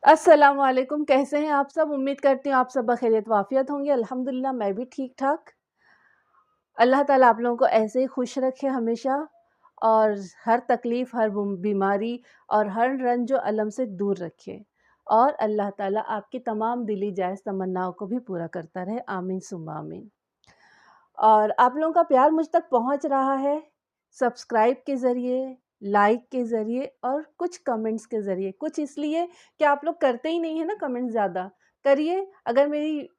अस्सलाम वालेकुम, कैसे हैं आप सब? उम्मीद करती हूँ आप सब बखैरियत वाफ़ियत होंगे। अल्हम्दुलिल्लाह मैं भी ठीक-ठाक। अल्लाह ताला आप लोगों को ऐसे ही खुश रखे हमेशा और हर तकलीफ़, हर बीमारी और हर रंज व अलम से दूर रखे। और अल्लाह ताला आपकी तमाम दिली जायज़ तमन्नाओं को भी पूरा करता रहे। आमीन सुम्मा आमीन। और आप लोगों का प्यार मुझ तक पहुँच रहा है सब्सक्राइब के ज़रिए, लाइक के ज़रिए और कुछ कमेंट्स के ज़रिए। कुछ इसलिए कि आप लोग करते ही नहीं हैं ना कमेंट ज़्यादा। करिए, अगर मेरी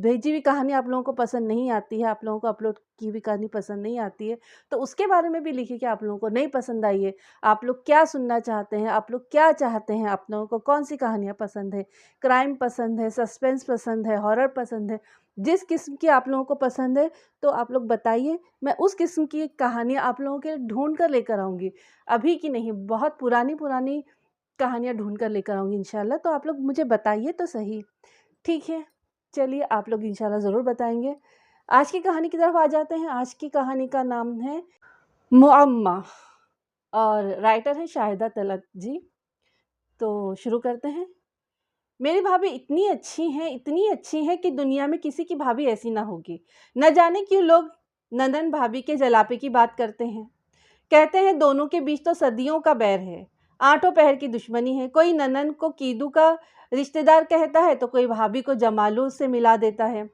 भेजी हुई कहानी आप लोगों को पसंद नहीं आती है, आप लोगों को अपलोड की हुई कहानी पसंद नहीं आती है, तो उसके बारे में भी लिखिए कि आप लोगों को नहीं पसंद आई है। आप लोग क्या सुनना चाहते हैं, आप लोग क्या चाहते हैं, आप लोगों को कौन-सी कहानियाँ पसंद है, क्राइम पसंद है, सस्पेंस पसंद है, हॉरर पसंद है। जिस किस्म की आप लोगों को पसंद है तो आप लोग बताइए, मैं उस किस्म की कहानियाँ आप लोगों के लिए ढूँढ कर लेकर आऊँगी। अभी की नहीं, बहुत पुरानी-पुरानी कहानियाँ ढूँढ कर लेकर आऊँगी इंशाल्लाह, तो आप लोग मुझे बताइए तो सही। ठीक है, चलिए आप लोग इंशाल्लाह ज़रूर बताएँगे। आज की कहानी की तरफ आ जाते हैं। आज की कहानी का नाम है मुअम्मा और राइटर है शाहिदा तलत जी। तो शुरू करते हैं। मेरी भाभी इतनी अच्छी हैं कि दुनिया में किसी की भाभी ऐसी ना होगी। न जाने क्यों लोग नंदन भाभी के जलापे की बात करते हैं। कहते हैं दोनों के बीच तो सदियों का बैर है, आठों पहर की दुश्मनी है। कोई ननन को कीदू का रिश्तेदार कहता है तो कोई भाभी को जमालू से मिला देता है।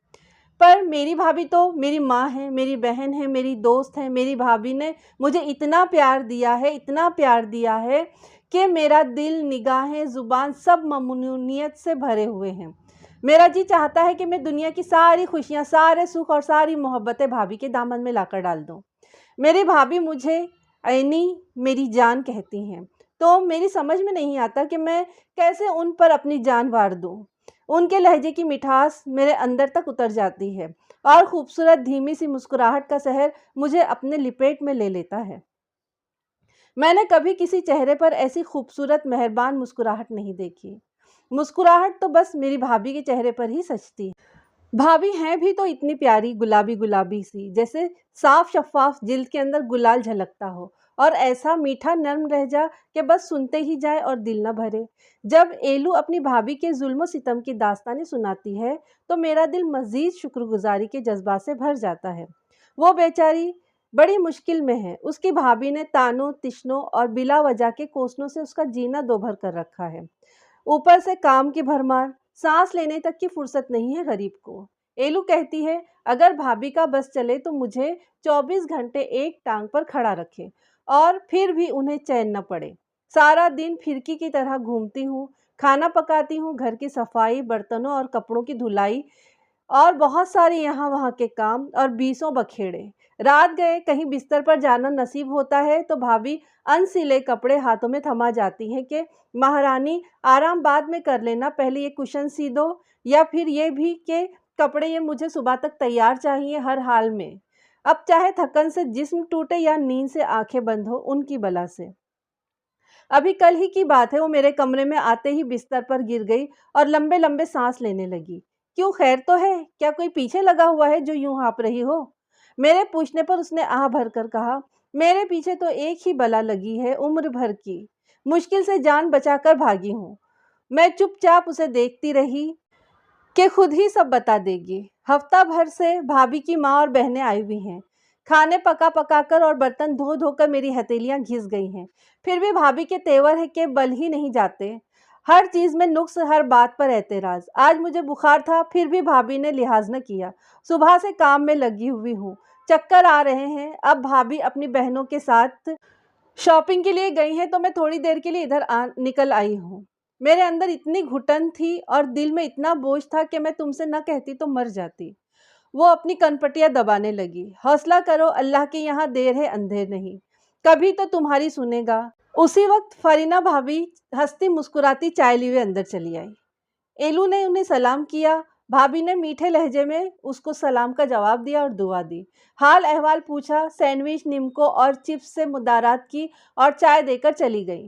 पर मेरी भाभी तो मेरी माँ है, मेरी बहन है, मेरी दोस्त है। मेरी भाभी ने मुझे इतना प्यार दिया है, इतना प्यार दिया है कि मेरा दिल, निगाहें, ज़ुबान सब ममनूनियत से भरे हुए हैं। मेरा जी चाहता है कि मैं दुनिया की सारी खुशियाँ, सारे सुख और सारी मोहब्बतें भाभी के दामन में लाकर डाल दूँ। मेरी भाभी मुझे ऐनी मेरी जान कहती हैं, तो मेरी समझ में नहीं आता कि मैं कैसे उन पर अपनी जान वार दूँ। उनके लहजे की मिठास मेरे अंदर तक उतर जाती है और खूबसूरत धीमी सी मुस्कुराहट का सहर मुझे अपने लिपेट में ले लेता है। मैंने कभी किसी चेहरे पर ऐसी खूबसूरत मेहरबान मुस्कुराहट नहीं देखी। मुस्कुराहट तो बस मेरी भाभी के चेहरे पर ही सजती है। भाभी हैं भी तो इतनी प्यारी, गुलाबी-गुलाबी सी, जैसे साफ शफ़ाफ जिल्द के अंदर गुलाल झलकता हो और ऐसा मीठा नर्म लहजा कि बस सुनते ही जाए और दिल न भरे। जब एलू अपनी भाभी के ज़ुल्म-ओ-सितम की दास्तानें सुनाती है, तो मेरा दिल मज़ीद शुक्रगुज़ारी के जज़्बात से भर जाता है। वो बेचारी बड़ी मुश्किल में है। उसकी भाभी ने तानों, तिश्नों और बिला वजह के कोसलों से उसका जीना दोभर कर रखा है। ऊपर से काम की भरमार, सांस लेने तक की फुर्सत नहीं है गरीब को। एलू कहती है, अगर भाभी का बस चले तो मुझे 24 घंटे एक टांग पर खड़ा रखे और फिर भी उन्हें चैन न पड़े। सारा दिन फिरकी की तरह घूमती हूँ, खाना पकाती हूँ, घर की सफाई, बर्तनों और कपड़ों की धुलाई और बहुत सारे यहाँ वहाँ के काम और बीसों बखेड़े। रात गए कहीं बिस्तर पर जाना नसीब होता है तो भाभी अनसिले कपड़े हाथों में थमा जाती हैं कि महारानी आराम बाद में कर लेना, पहले ये कुशन सी दो, या फिर ये भी कि कपड़े ये मुझे सुबह तक तैयार चाहिए हर हाल में। अब चाहे थकन से जिस्म टूटे या नींद से आंखें बंद हो उनकी बला से। अभी कल ही की बात है, वो मेरे कमरे में आते ही बिस्तर पर गिर गई और लंबे-लंबे सांस लेने लगी। क्यों, खैर तो है? क्या कोई पीछे लगा हुआ है जो यूँ हाँफ रही हो? मेरे पूछने पर उसने आह भरकर कहा, मेरे पीछे तो एक ही बला लगी है, उम्र भर की। मुश्किल से जान बचाकर भागी हूँ। मैं चुपचाप उसे देखती रही कि खुद ही सब बता देगी। हफ्ता भर से भाभी की माँ और बहनें आई हुई हैं। खाने पका-पका कर और बर्तन धो-धो कर मेरी हथेलियाँ घिस गई हैं। फिर भी भाभी के तेवर है कि बल ही नहीं जाते। हर चीज़ में नुक्स, हर बात पर एतराज़। आज मुझे बुखार था, फिर भी भाभी ने लिहाज़ न किया। सुबह से काम में लगी हुई हूँ। चक्कर आ रहे हैं। अब भाभी अपनी बहनों के साथ शॉपिंग के लिए गई हैं तो मैं थोड़ी देर के लिए इधर निकल आई हूँ। मेरे अंदर इतनी घुटन थी और दिल में इतना बोझ था कि मैं तुमसे न कहती तो मर जाती। वो अपनी कनपटियाँ दबाने लगी। हौसला करो, अल्लाह के यहाँ देर है अंधेर नहीं। कभी तो तुम्हारी सुनेगा। उसी वक्त फरीना भाभी हंसती मुस्कुराती चाय लिए हुए अंदर चली आई। एलू ने उन्हें सलाम किया। भाभी ने मीठे लहजे में उसको सलाम का जवाब दिया और दुआ दी। हाल अहवाल पूछा, सैंडविच, निम्को और चिप्स से मुदारात की और चाय देकर चली गई।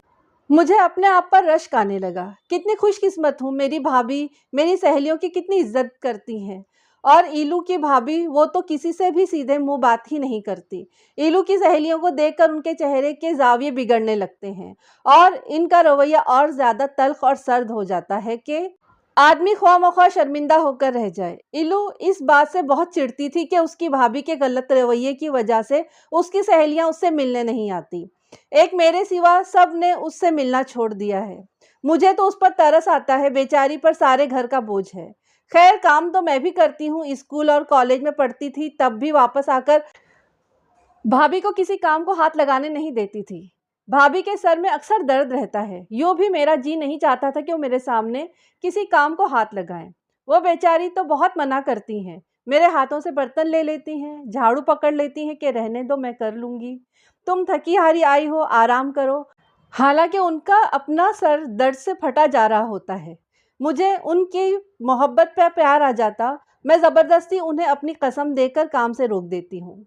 मुझे अपने आप पर रश्क आने लगा। कितनी खुशकिस्मत हूँ, मेरी भाभी मेरी सहेलियों की कितनी इज्जत करती हैं। اور ایلو کی بھابھی وہ تو کسی سے بھی سیدھے منہ بات ہی نہیں کرتی۔ ایلو کی سہیلیوں کو دیکھ کر ان کے چہرے کے زاویے بگڑنے لگتے ہیں اور ان کا رویہ اور زیادہ تلخ اور سرد ہو جاتا ہے کہ آدمی خواہ مخواہ شرمندہ ہو کر رہ جائے۔ ایلو اس بات سے بہت چڑھتی تھی کہ اس کی بھابھی کے غلط رویے کی وجہ سے اس کی سہیلیاں اس سے ملنے نہیں آتی۔ ایک میرے سوا سب نے اس سے ملنا چھوڑ دیا ہے۔ مجھے تو اس پر ترس آتا ہے، بیچاری پر سارے گھر کا بوجھ ہے۔ خیر کام تو میں بھی کرتی ہوں، اسکول اور کالج میں پڑھتی تھی تب بھی واپس آ کر بھابھی کو کسی کام کو ہاتھ لگانے نہیں دیتی تھی۔ بھابھی کے سر میں اکثر درد رہتا ہے، یوں بھی میرا جی نہیں چاہتا تھا کہ وہ میرے سامنے کسی کام کو ہاتھ لگائیں۔ وہ بیچاری تو بہت منع کرتی ہیں، میرے ہاتھوں سے برتن لے لیتی ہیں، جھاڑو پکڑ لیتی ہیں کہ رہنے دو میں کر لوں گی، تم تھکی ہاری آئی ہو آرام کرو، حالانکہ ان کا اپنا سر درد سے پھٹا جا رہا ہوتا ہے۔ مجھے ان کی محبت پہ پیار آ جاتا، میں زبردستی انہیں اپنی قسم دے کر کام سے روک دیتی ہوں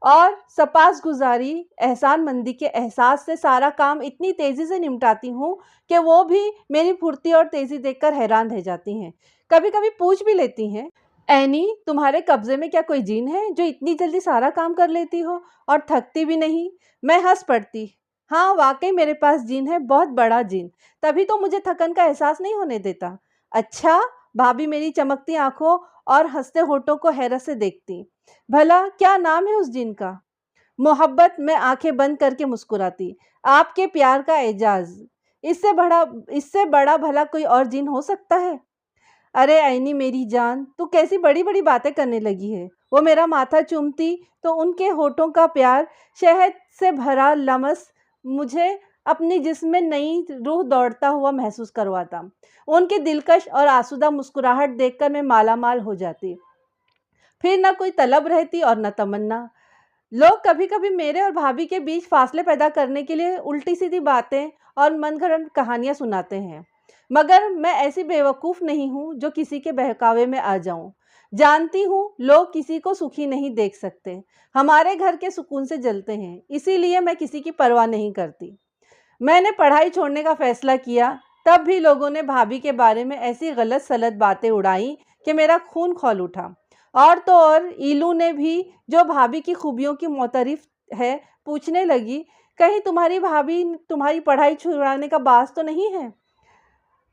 اور سپاس گزاری احسان مندی کے احساس سے سارا کام اتنی تیزی سے نمٹاتی ہوں کہ وہ بھی میری پھرتی اور تیزی دیکھ کر حیران رہ جاتی ہیں۔ کبھی کبھی پوچھ بھی لیتی ہیں، اینی تمہارے قبضے میں کیا کوئی جین ہے جو اتنی جلدی سارا کام کر لیتی ہو اور تھکتی بھی نہیں؟ میں ہنس پڑتی، ہاں واقعی میرے پاس جین ہے، بہت بڑا جین، تبھی تو مجھے تھکن کا احساس نہیں ہونے دیتا۔ اچھا؟ بھابھی میری چمکتی آنکھوں اور ہنستے ہونٹوں کو حیرت سے دیکھتی۔ بھلا کیا نام ہے اس جن کا؟ محبت، میں آنکھیں بند کر کے مسکراتی۔ آپ کے پیار کا اعجاز، اس سے بڑا بھلا کوئی اور جن ہو سکتا ہے؟ ارے عینی میری جان، تو کیسی بڑی بڑی باتیں کرنے لگی ہے۔ وہ میرا ماتھا چومتی تو ان کے ہونٹوں کا پیار شہد سے بھرا لمس مجھے اپنی جسم میں نئی روح دوڑتا ہوا محسوس کرواتا۔ ان کی دلکش اور آسودہ مسکراہٹ دیکھ کر میں مالا مال ہو جاتی، پھر نہ کوئی طلب رہتی اور نہ تمنا۔ لوگ کبھی کبھی میرے اور بھابھی کے بیچ فاصلے پیدا کرنے کے لیے الٹی سیدھی باتیں اور من گھڑت کہانیاں سناتے ہیں، مگر میں ایسی بیوقوف نہیں ہوں جو کسی کے بہکاوے میں آ جاؤں۔ جانتی ہوں لوگ کسی کو سکھی نہیں دیکھ سکتے، ہمارے گھر کے سکون سے جلتے ہیں، اسی لیے میں کسی کی پرواہ نہیں کرتی۔ میں نے پڑھائی چھوڑنے کا فیصلہ کیا تب بھی لوگوں نے بھابھی کے بارے میں ایسی غلط سلط باتیں اڑائیں کہ میرا خون کھول اٹھا۔ اور تو اور ایلو نے بھی، جو بھابھی کی خوبیوں کی معترف ہے، پوچھنے لگی، کہیں تمہاری بھابھی تمہاری پڑھائی چھڑانے کا باعث تو نہیں ہے؟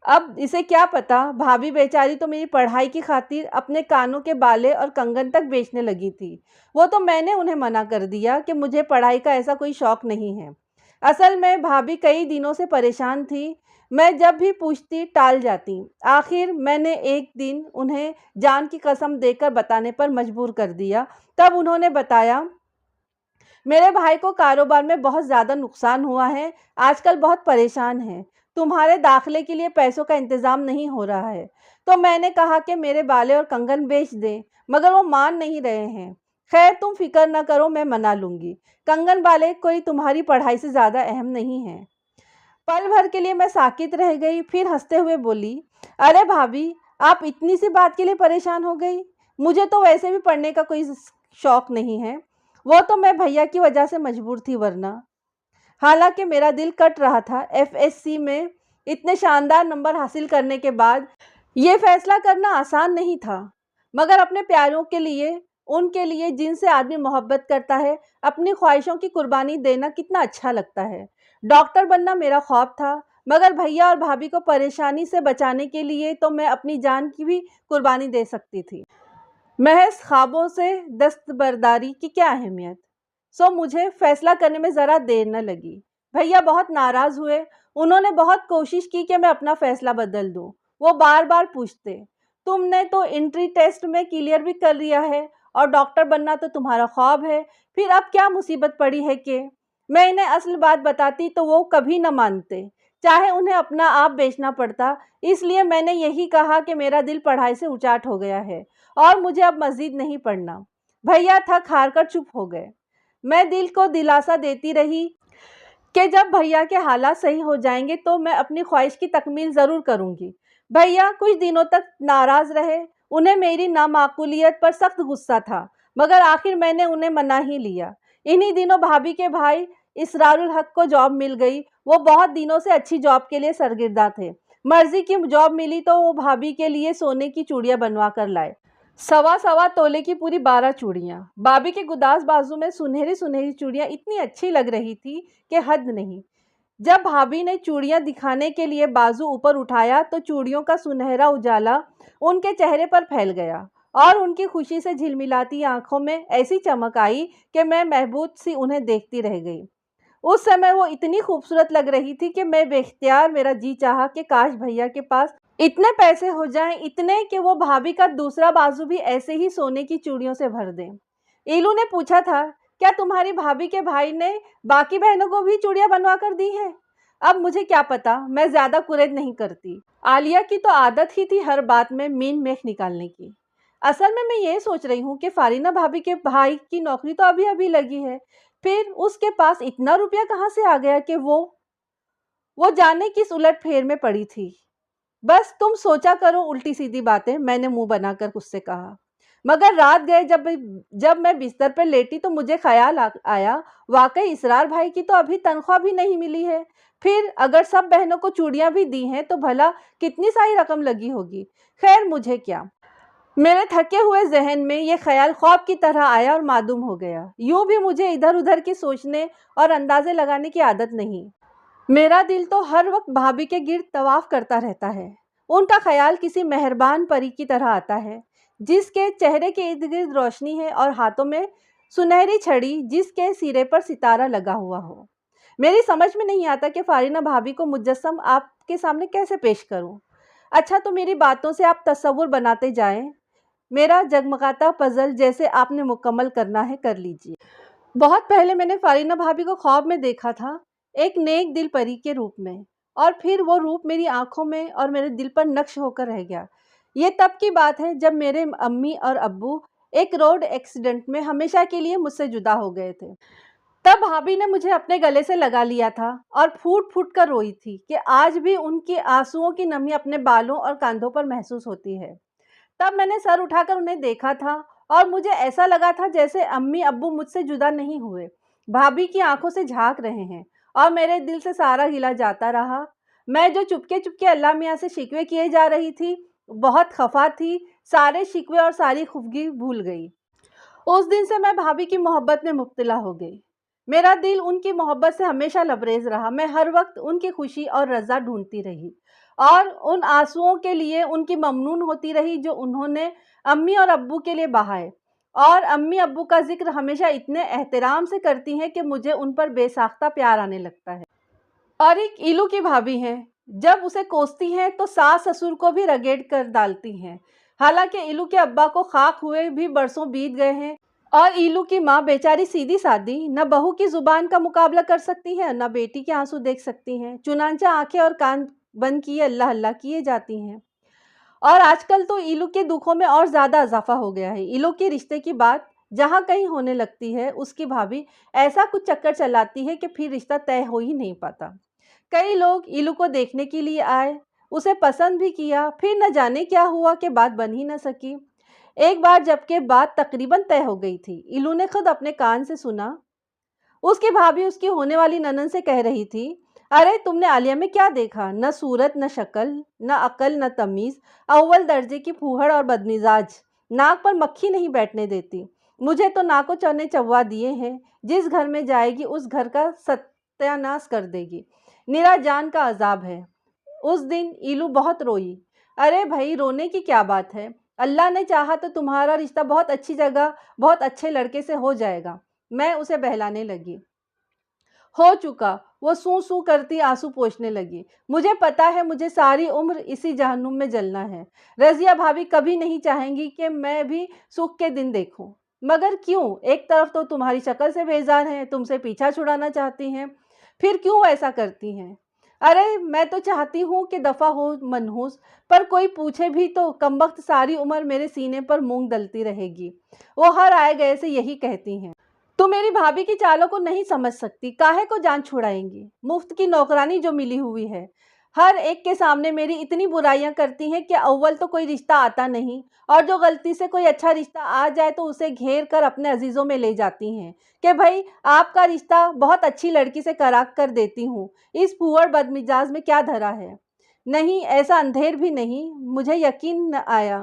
اب اسے کیا پتا، بھابھی بیچاری تو میری پڑھائی کی خاطر اپنے کانوں کے بالے اور کنگن تک بیچنے لگی تھی۔ وہ تو میں نے انہیں منع کر دیا کہ مجھے پڑھائی کا ایسا کوئی شوق نہیں ہے۔ اصل میں بھابھی کئی دنوں سے پریشان تھی، میں جب بھی پوچھتی ٹال جاتی۔ آخر میں نے ایک دن انہیں جان کی قسم دے کر بتانے پر مجبور کر دیا۔ تب انہوں نے بتایا، میرے بھائی کو کاروبار میں بہت زیادہ نقصان ہوا ہے، آج کل بہت پریشان ہے، تمہارے داخلے کے لیے پیسوں کا انتظام نہیں ہو رہا ہے۔ تو میں نے کہا کہ میرے بالے اور کنگن بیچ دیں، مگر وہ مان نہیں رہے ہیں۔ خیر تم فکر نہ کرو، میں منا لوں گی، کنگن بالے کوئی تمہاری پڑھائی سے زیادہ اہم نہیں ہے۔ پل بھر کے لیے میں ساکت رہ گئی، پھر ہنستے ہوئے بولی، ارے بھابھی آپ اتنی سی بات کے لیے پریشان ہو گئی؟ مجھے تو ویسے بھی پڑھنے کا کوئی شوق نہیں ہے، وہ تو میں بھیا کی وجہ سے مجبور تھی، ورنہ حالانکہ میرا دل کٹ رہا تھا۔ FSC میں اتنے شاندار نمبر حاصل کرنے کے بعد یہ فیصلہ کرنا آسان نہیں تھا، مگر اپنے پیاروں کے لیے، ان کے لیے جن سے آدمی محبت کرتا ہے، اپنی خواہشوں کی قربانی دینا کتنا اچھا لگتا ہے۔ ڈاکٹر بننا میرا خواب تھا، مگر بھیا اور بھابھی کو پریشانی سے بچانے کے لیے تو میں اپنی جان کی بھی قربانی دے سکتی تھی۔ محض خوابوں سے دستبرداری کی کیا اہمیت؟ سو مجھے فیصلہ کرنے میں ذرا دیر نہ لگی۔ بھیا بہت ناراض ہوئے، انہوں نے بہت کوشش کی کہ میں اپنا فیصلہ بدل دوں۔ وہ بار بار پوچھتے، تم نے تو انٹری ٹیسٹ میں کلیئر بھی کر لیا ہے اور ڈاکٹر بننا تو تمہارا خواب ہے، پھر اب کیا مصیبت پڑی ہے کہ میں انہیں اصل بات بتاتی تو وہ کبھی نہ مانتے، چاہے انہیں اپنا آپ بیچنا پڑتا۔ اس لیے میں نے یہی کہا کہ میرا دل پڑھائی سے اچاٹ ہو گیا ہے اور مجھے اب مزید نہیں پڑھنا۔ بھیا تھک ہار کر چپ ہو گئے۔ میں دل کو دلاسا دیتی رہی کہ جب بھیا کے حالات صحیح ہو جائیں گے تو میں اپنی خواہش کی تکمیل ضرور کروں گی۔ بھیا کچھ دنوں تک ناراض رہے، انہیں میری نامعقولیت پر سخت غصہ تھا، مگر آخر میں نے انہیں منا ہی لیا۔ انہی دنوں بھابھی کے بھائی اسرار الحق کو جاب مل گئی، وہ بہت دنوں سے اچھی جاب کے لیے سرگرداں تھے۔ مرضی کی جاب ملی تو وہ بھابھی کے لیے سونے کی چوڑیاں بنوا کر لائے۔ सवा सवा तोले की पूरी 12 चूड़ियाँ। भाभी के गुदास बाजू में सुनहरी सुनहरी चूड़ियाँ इतनी अच्छी लग रही थी कि हद नहीं। जब भाभी ने चूड़ियाँ दिखाने के लिए बाजू ऊपर उठाया तो चूड़ियों का सुनहरा उजाला उनके चेहरे पर फैल गया और उनकी खुशी से झिलमिलाती आंखों में ऐसी चमक आई कि मैं महबूब सी उन्हें देखती रह गई। उस समय वो इतनी खूबसूरत लग रही थी कि मैं बेख्तियार मेरा जी चाहा कि काश भैया के पास इतने पैसे हो जाएं, इतने कि वो भाभी का दूसरा बाजू भी ऐसे ही सोने की चूड़ियों से भर दें। ईलू ने पूछा था, क्या तुम्हारी भाभी के भाई ने बाकी बहनों को भी चूड़ियां बनवा कर दी हैं? अब मुझे क्या पता, मैं ज्यादा कुरेद नहीं करती। आलिया की तो आदत ही थी हर बात में मीन मेख निकालने की। असल में मैं ये सोच रही हूँ कि फारीना भाभी के भाई की नौकरी तो अभी अभी लगी है, फिर उसके पास इतना रुपया कहाँ से आ गया कि वो जाने किस उलट फेर में पड़ी थी। बस तुम सोचा करो उल्टी सीधी बातें, मैंने मुंह बनाकर उससे कहा। मगर रात गए जब मैं बिस्तर पर लेटी तो मुझे ख्याल आया, वाकई इसरार भाई की तो अभी तनख्वाह भी नहीं मिली है। फिर अगर सब बहनों को चूड़ियां भी दी हैं तो भला कितनी सारी रकम लगी होगी। खैर मुझे क्या, मेरे थके हुए जहन में ये ख्याल ख्वाब की तरह आया और मादूम हो गया। यूं भी मुझे इधर उधर की सोचने और अंदाजे लगाने की आदत नहीं। मेरा दिल तो हर वक्त भाभी के गिर्द तवाफ करता रहता है। उनका ख्याल किसी मेहरबान परी की तरह आता है, जिसके चेहरे के इर्द गिर्द रोशनी है और हाथों में सुनहरी छड़ी, जिसके सिरे पर सितारा लगा हुआ हो। मेरी समझ में नहीं आता कि फारीना भाभी को मुजस्सम आपके सामने कैसे पेश करूं। अच्छा, तो मेरी बातों से आप तसव्वुर बनाते जाएं। मेरा जगमगाता पजल जैसे आपने मुकम्मल करना है कर लीजिए। बहुत पहले मैंने फारीना भाभी को ख्वाब में देखा था, एक नेक दिल परी के रूप में, और फिर वो रूप मेरी आंखों में और मेरे दिल पर नक्श होकर रह गया। ये तब की बात है जब मेरे अम्मी और अब्बू एक रोड एक्सीडेंट में हमेशा के लिए मुझसे जुदा हो गए थे। तब भाभी ने मुझे अपने गले से लगा लिया था और फूट फूट कर रोई थी कि आज भी उनके आंसुओं की नमी अपने बालों और कंधों पर महसूस होती है। तब मैंने सर उठाकर उन्हें देखा था और मुझे ऐसा लगा था जैसे अम्मी अब्बू मुझसे जुदा नहीं हुए, भाभी की आंखों से झांक रहे हैं, और मेरे दिल से सारा गिला जाता रहा। मैं जो चुपके चुपके अल्लाह मियाँ से शिकवे किए जा रही थी, बहुत खफा थी, सारे शिकवे और सारी खुफगी भूल गई। उस दिन से मैं भाभी की मोहब्बत में मुब्तला हो गई। मेरा दिल उनकी मोहब्बत से हमेशा लबरेज रहा। मैं हर वक्त उनकी खुशी और रज़ा ढूंढती रही और उन आंसुओं के लिए उनकी ममनून होती रही जो उन्होंने अम्मी और अब्बू के लिए बहाए। और अम्मी अब्बू का जिक्र हमेशा इतने एहतराम से करती हैं कि मुझे उन पर बेसाख्ता प्यार आने लगता है। और एक ईलू की भाभी हैं, जब उसे कोसती हैं तो सास ससुर को भी रगेड़ कर डालती हैं। हालांकि ईलू के अब्बा को खाक हुए भी बरसों बीत गए हैं और ईलू की माँ बेचारी सीधी सादी, न बहू की जुबान का मुकाबला कर सकती है, न बेटी के आंसू देख सकती हैं। चुनांचा आंखें और कान बंद किए अल्लाह अल्लाह किए जाती हैं। और आजकल तो ईलू के दुखों में और ज़्यादा इजाफा हो गया है। ईलू के रिश्ते की बात जहाँ कहीं होने लगती है, उसकी भाभी ऐसा कुछ चक्कर चलाती है कि फिर रिश्ता तय हो ही नहीं पाता। कई लोग ईलू को देखने के लिए आए, उसे पसंद भी किया, फिर न जाने क्या हुआ कि बात बन ही न सकी। एक बार जबकि बात तकरीबन तय हो गई थी, ईलू ने खुद अपने कान से सुना, उसकी भाभी उसकी होने वाली ननन से कह रही थी, अरे तुमने आलिया में क्या देखा? न सूरत, न शक्ल, न अकल, न तमीज़, अव्वल दर्जे की फूहड़ और बदमिजाज, नाक पर मक्खी नहीं बैठने देती। मुझे तो नाको चने चबवा दिए हैं, जिस घर में जाएगी उस घर का सत्यानाश कर देगी। निरा जान का अजाब है। उस दिन ईलू बहुत रोई। अरे भाई, रोने की क्या बात है? अल्लाह ने चाहा तो तुम्हारा रिश्ता बहुत अच्छी जगह बहुत अच्छे लड़के से हो जाएगा। मैं उसे बहलाने लगी। हो चुका, वो सूं सूं करती आंसू पोंछने लगी। मुझे पता है मुझे सारी उम्र इसी जहन्नुम में जलना है। रज़िया भाभी कभी नहीं चाहेंगी कि मैं भी सुख के दिन देखूं। मगर क्यों? एक तरफ तो तुम्हारी शक्ल से बेजार हैं, तुमसे पीछा छुड़ाना चाहती हैं, फिर क्यों ऐसा करती हैं? अरे मैं तो चाहती हूँ कि दफ़ा हो मनहूस, पर कोई पूछे भी तो कमबख्त सारी उम्र मेरे सीने पर मूंग दलती रहेगी। वो हर आए गए से यही कहती हैं। तू मेरी भाभी की चालों को नहीं समझ सकती, काहे को जान छुड़ाएंगी? मुफ्त की नौकरानी जो मिली हुई है, हर एक के सामने मेरी इतनी बुराइयां करती हैं कि अव्वल तो कोई रिश्ता आता नहीं, और जो गलती से कोई अच्छा रिश्ता आ जाए तो उसे घेर कर अपने अजीज़ों में ले जाती हैं कि भाई आपका रिश्ता बहुत अच्छी लड़की से करा कर देती हूँ। इस फूहड़ बदमिजाज में क्या धरा है? नहीं, ऐसा अंधेर भी नहीं, मुझे यकीन न आया।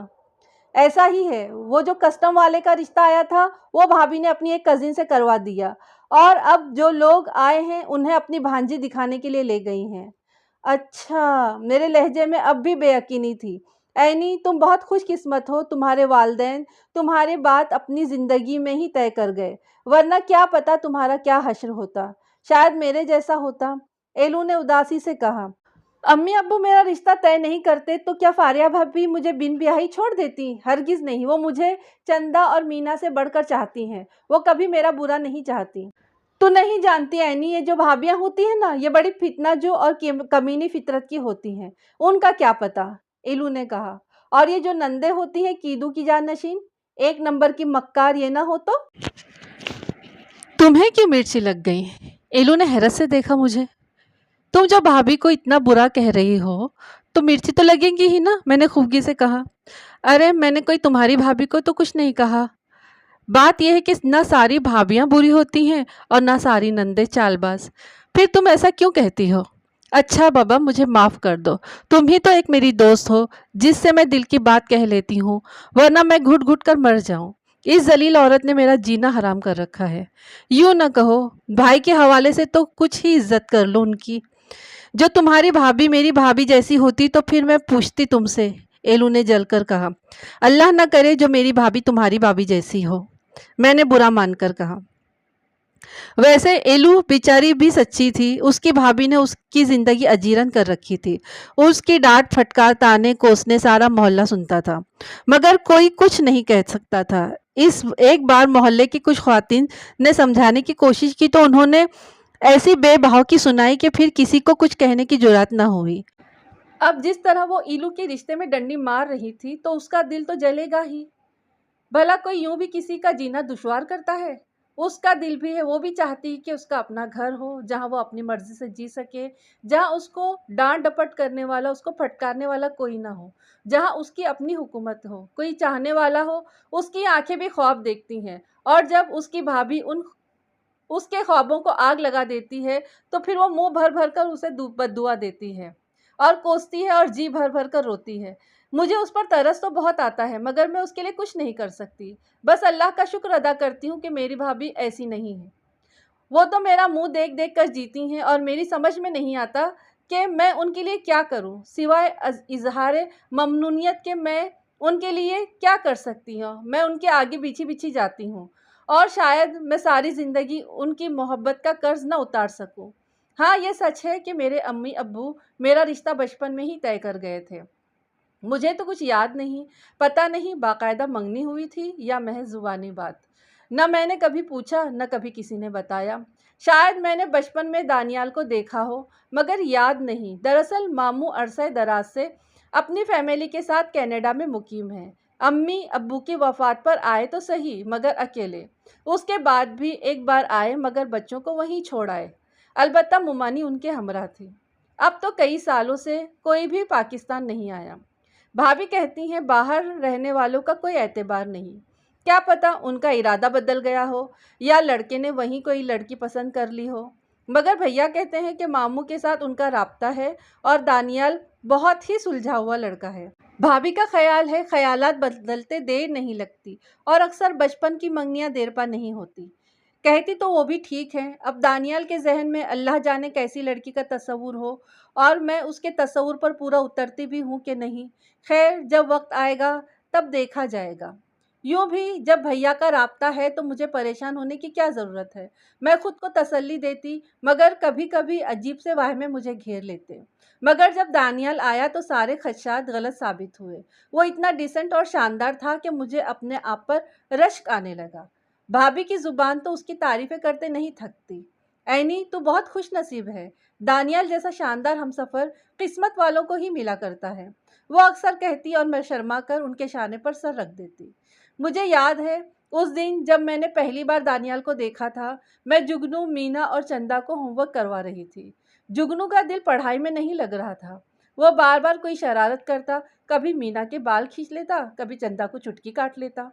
ऐसा ही है, वो जो कस्टम वाले का रिश्ता आया था वो भाभी ने अपनी एक कजिन से करवा दिया, और अब जो लोग आए हैं उन्हें अपनी भांजी दिखाने के लिए ले गई हैं। अच्छा, मेरे लहजे में अब भी बेयकीनी थी। ऐनी, तुम बहुत खुशकिस्मत हो, तुम्हारे वालिदैन तुम्हारी बात अपनी जिंदगी में ही तय कर गए, वरना क्या पता तुम्हारा क्या हश्र होता, शायद मेरे जैसा होता। एलू ने उदासी से कहा। अम्मी अब्बू मेरा रिश्ता तय नहीं करते तो क्या फारिया भाभी मुझे बिन ब्याही छोड़ देती? हरगिज नहीं, वो मुझे चंदा और मीना से बढ़कर चाहती हैं, वो कभी मेरा बुरा नहीं चाहती। तू नहीं जानती ऐनी, ये जो भाभियां होती हैं ना, ये बड़ी फितनाजो और कमीनी फितरत की होती हैं, उनका क्या पता, एलू ने कहा। और ये जो नंदे होती हैं कीदू की जानशीन, एक नंबर की मक्कार, ये ना हो तो। तुम्हें क्यों मिर्ची लग गई? एलू ने हैरत से देखा मुझे। तुम जो भाभी को इतना बुरा कह रही हो तो मिर्ची तो लगेंगी ही ना, मैंने खूबगी से कहा। अरे मैंने कोई तुम्हारी भाभी को तो कुछ नहीं कहा। बात यह है कि ना सारी भाभियां बुरी होती हैं और ना सारी नंदे चालबाज। फिर तुम ऐसा क्यों कहती हो? अच्छा बाबा, मुझे माफ़ कर दो। तुम ही तो एक मेरी दोस्त हो जिससे मैं दिल की बात कह लेती हूँ, वरना मैं घुट घुट कर मर जाऊँ। इस जलील औरत ने मेरा जीना हराम कर रखा है। यूँ न कहो, भाई के हवाले से तो कुछ ही इज्जत कर लो उनकी। जो तुम्हारी भाभी मेरी भाभी जैसी होती तो फिर मैं पूछती तुमसे, एलू ने जलकर कहा। अल्लाह न करे जो मेरी भाभी तुम्हारी भाभी जैसी हो, मैंने बुरा मानकर कहा। वैसे एलू बेचारी भी सच्ची थी, उसकी भाभी ने उसकी जिंदगी अजीरन कर रखी थी। उसकी डांट फटकार ताने कोसने सारा मोहल्ला सुनता था, मगर कोई कुछ नहीं कह सकता था। इस एक बार मोहल्ले की कुछ ख्वातीन ने समझाने की कोशिश की तो उन्होंने ऐसी बेबहाव की सुनाई कि फिर किसी को कुछ कहने की जुर्रत न हुई। अब जिस तरह वो ईलू के रिश्ते में डंडी मार रही थी तो उसका दिल तो जलेगा ही। भला कोई यूं भी किसी का जीना दुश्वार करता है? उसका दिल भी है, वो भी चाहती है कि उसका अपना घर हो जहां वो अपनी मर्जी से जी सके, जहां उसको डांट डपट करने वाला, उसको फटकारने वाला कोई ना हो, जहां उसकी अपनी हुकूमत हो, कोई चाहने वाला हो। उसकी आंखें भी ख्वाब देखती हैं, और जब उसकी भाभी उन उसके ख्वाबों को आग लगा देती है तो फिर वो मुंह भर भर कर उसे बद्दुआ देती है और कोसती है और जी भर भर कर रोती है। मुझे उस पर तरस तो बहुत आता है, मगर मैं उसके लिए कुछ नहीं कर सकती। बस अल्लाह का शुक्र अदा करती हूँ कि मेरी भाभी ऐसी नहीं है। वो तो मेरा मुंह देख देख कर जीती हैं, और मेरी समझ में नहीं आता कि मैं उनके लिए क्या करूं, सिवाय इजहार ममनूनियत के मैं उनके लिए क्या कर सकती हूँ। मैं उनके आगे पीछे पीछे जाती हूँ, और शायद मैं सारी ज़िंदगी उनकी मोहब्बत का कर्ज न उतार सकूं। हाँ, ये सच है कि मेरे अम्मी अब्बू मेरा रिश्ता बचपन में ही तय कर गए थे। मुझे तो कुछ याद नहीं, पता नहीं बाकायदा मंगनी हुई थी या महज ज़ुबानी बात। न मैंने कभी पूछा, न कभी किसी ने बताया। शायद मैंने बचपन में दानियाल को देखा हो, मगर याद नहीं। दरअसल मामू अरसे दराज से अपनी फैमिली के साथ कनाडा में मुकीम हैं। अम्मी अब्बू की वफ़ात पर आए तो सही, मगर अकेले। उसके बाद भी एक बार आए, मगर बच्चों को वहीं छोड़ आए। अलबत्ता मुमानी उनके हमरा थी। अब तो कई सालों से कोई भी पाकिस्तान नहीं आया। भाभी कहती हैं बाहर रहने वालों का कोई एतबार नहीं। क्या पता उनका इरादा बदल गया हो, या लड़के ने वहीं कोई लड़की पसंद कर ली हो। मगर भैया कहते हैं कि मामू के साथ उनका राब्ता है, और दानियाल बहुत ही सुलझा हुआ लड़का है। भाभी का ख्याल है ख्यालात बदलते देर नहीं लगती, और अक्सर बचपन की मंगनियां देर पा नहीं होती। कहती तो वो भी ठीक है। अब दानियाल के जहन में अल्लाह जाने कैसी लड़की का तस्वुर हो, और मैं उसके तस्वुर पर पूरा उतरती भी हूँ कि नहीं। खैर, जब वक्त आएगा तब देखा जाएगा। यूँ भी जब भैया का राब्ता है तो मुझे परेशान होने की क्या ज़रूरत है। मैं खुद को तसल्ली देती, मगर कभी कभी अजीब से वाहमे मुझे घेर लेते। मगर जब दानियाल आया तो सारे खदशात गलत साबित हुए। वो इतना डिसेंट और शानदार था कि मुझे अपने आप पर रश्क आने लगा। भाभी की ज़ुबान तो उसकी तारीफ़ें करते नहीं थकती। ऐनी, तू बहुत खुश नसीब है। दानियाल जैसा शानदार हमसफ़र किस्मत वालों को ही मिला करता है, वो अक्सर कहती, और मैं शर्मा कर उनके शाने पर सर रख देती। मुझे याद है उस दिन जब मैंने पहली बार दानियाल को देखा था। मैं जुगनू, मीना और चंदा को होमवर्क करवा रही थी। जुगनू का दिल पढ़ाई में नहीं लग रहा था। वो बार बार कोई शरारत करता, कभी मीना के बाल खींच लेता, कभी चंदा को चुटकी काट लेता।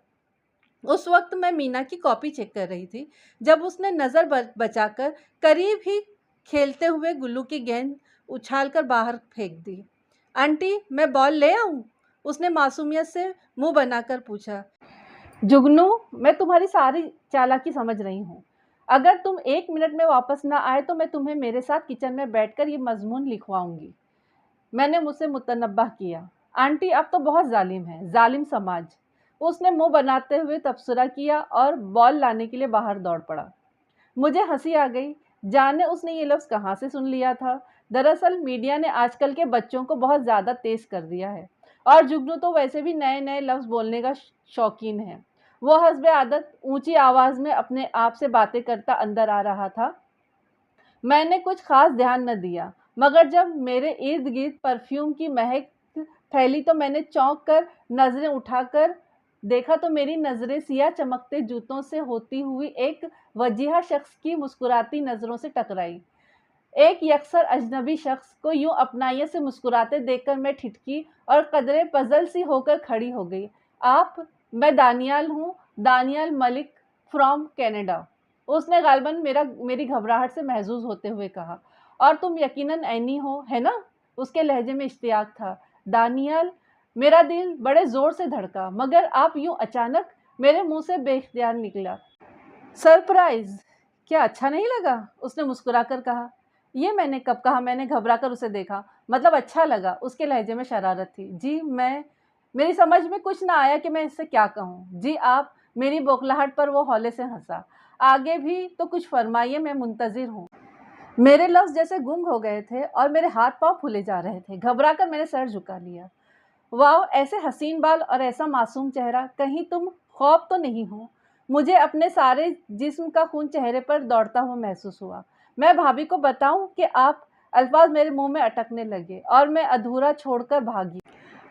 उस वक्त मैं मीना की कॉपी चेक कर रही थी, जब उसने नज़र बचाकर करीब ही खेलते हुए गुल्लू की गेंद उछालकर बाहर फेंक दी। आंटी, मैं बॉल ले आऊं? उसने मासूमियत से मुंह बनाकर पूछा। जुगनू, मैं तुम्हारी सारी चालाकी समझ रही हूँ। अगर तुम 1 मिनट में वापस ना आए तो मैं तुम्हें मेरे साथ किचन में बैठकर ये मजमून लिखवाऊंगी। मैंने मुझसे मुतनब्बह किया। आंटी, आप तो बहुत जालिम हैं, जालिम समाज। उसने मुंह बनाते हुए तबसरा किया और बॉल लाने के लिए बाहर दौड़ पड़ा। मुझे हंसी आ गई। जाने उसने ये लफ्ज़ कहाँ से सुन लिया था। दरअसल मीडिया ने आजकल के बच्चों को बहुत ज़्यादा तेज कर दिया है, और जुगनू तो वैसे भी नए नए लफ्ज़ बोलने का शौकीन है। वो हस्बे आदत ऊंची आवाज़ में अपने आप से बातें करता अंदर आ रहा था। मैंने कुछ खास ध्यान न दिया, मगर जब मेरे इर्द गिर्द परफ्यूम की महक फैली तो मैंने चौंक कर नज़रें उठाकर देखा तो मेरी नज़रें सियाह चमकते जूतों से होती हुई एक वजीहा शख्स की मुस्कुराती नज़रों से टकराई। एक यकसर अजनबी शख्स को यूं अपनाइए से मुस्कुराते देखकर मैं ठिठकी और कदरे पजल सी होकर खड़ी हो गई। आप? मैं दानियाल हूँ, दानियाल मलिक फ्रॉम कनाडा। उसने गालबन मेरी घबराहट से महजूज होते हुए कहा। और तुम यकीनन ऐनी हो, है ना? उसके लहजे में इश्तियाक था। दानियाल? मेरा दिल बड़े जोर से धड़का, मगर आप यूं अचानक मेरे मुंह से बेख्तियार निकला। सरप्राइज? क्या अच्छा नहीं लगा? उसने मुस्कुराकर कहा। ये मैंने कब कहा? मैंने घबराकर उसे देखा। मतलब अच्छा लगा। उसके लहजे में शरारत थी। जी, मेरी समझ में कुछ ना आया कि मैं इससे क्या कहूँ। जी आप? मेरी बौखलाहट पर वो हौले से हंसा। आगे भी तो कुछ फरमाइए, मैं मुंतजिर हूँ। मेरे लफ्ज़ जैसे गुंग हो गए थे और मेरे हाथ पांव फूले जा रहे थे। घबराकर मैंने सर झुका लिया। वाह, ऐसे हसीन बाल और ऐसा मासूम चेहरा, कहीं तुम ख्वाब तो नहीं हो? मुझे अपने सारे जिस्म का खून चेहरे पर दौड़ता हुआ महसूस हुआ। मैं भाभी को बताऊं कि आप? अल्फाज मेरे मुंह में अटकने लगे और मैं अधूरा छोड़कर भागी।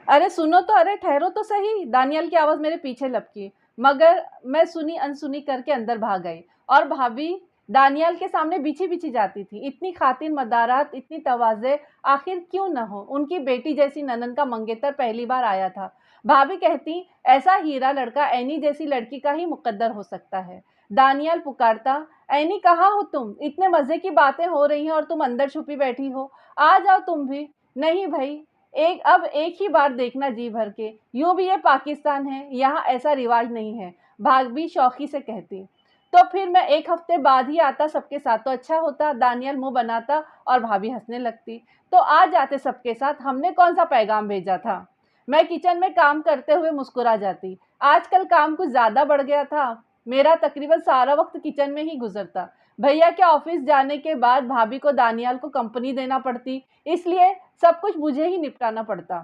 अरे सुनो तो, अरे ठहरो तो सही। दानियल की आवाज़ मेरे पीछे लपकी, मगर मैं सुनी अनसुनी करके अंदर भाग गई। और भाभी दानियल के सामने बिछी बिछी जाती थी। इतनी खातिन मदारात, इतनी तवाज़े, आखिर क्यों न हो? उनकी बेटी जैसी ननन का मंगेतर पहली बार आया था। भाभी कहती, ऐसा हीरा लड़का ऐनी जैसी लड़की का ही मुकद्दर हो सकता है। दानियल पुकारता, ऐनी कहाँ हो तुम? इतने मज़े की बातें हो रही हैं और तुम अंदर छुपी बैठी हो। आ जाओ तुम भी। नहीं भाई, एक ही बार देखना जी भर के। यूं भी ये पाकिस्तान है, यहाँ ऐसा रिवाज नहीं है। भाभी शौकी से कहती। तो फिर मैं 1 हफ्ते बाद ही आता सबके साथ तो अच्छा होता। दानियल मुंह बनाता और भाभी हंसने लगती। तो आ जाते सबके साथ, हमने कौन सा पैगाम भेजा था? मैं किचन में काम करते हुए मुस्कुरा जाती। आजकल काम कुछ ज्यादा बढ़ गया था। मेरा तकरीबन सारा वक्त किचन में ही गुजरता। भैया के ऑफिस जाने के बाद भाभी को दानियाल को कंपनी देना पड़ती, इसलिए सब कुछ मुझे ही निपटाना पड़ता।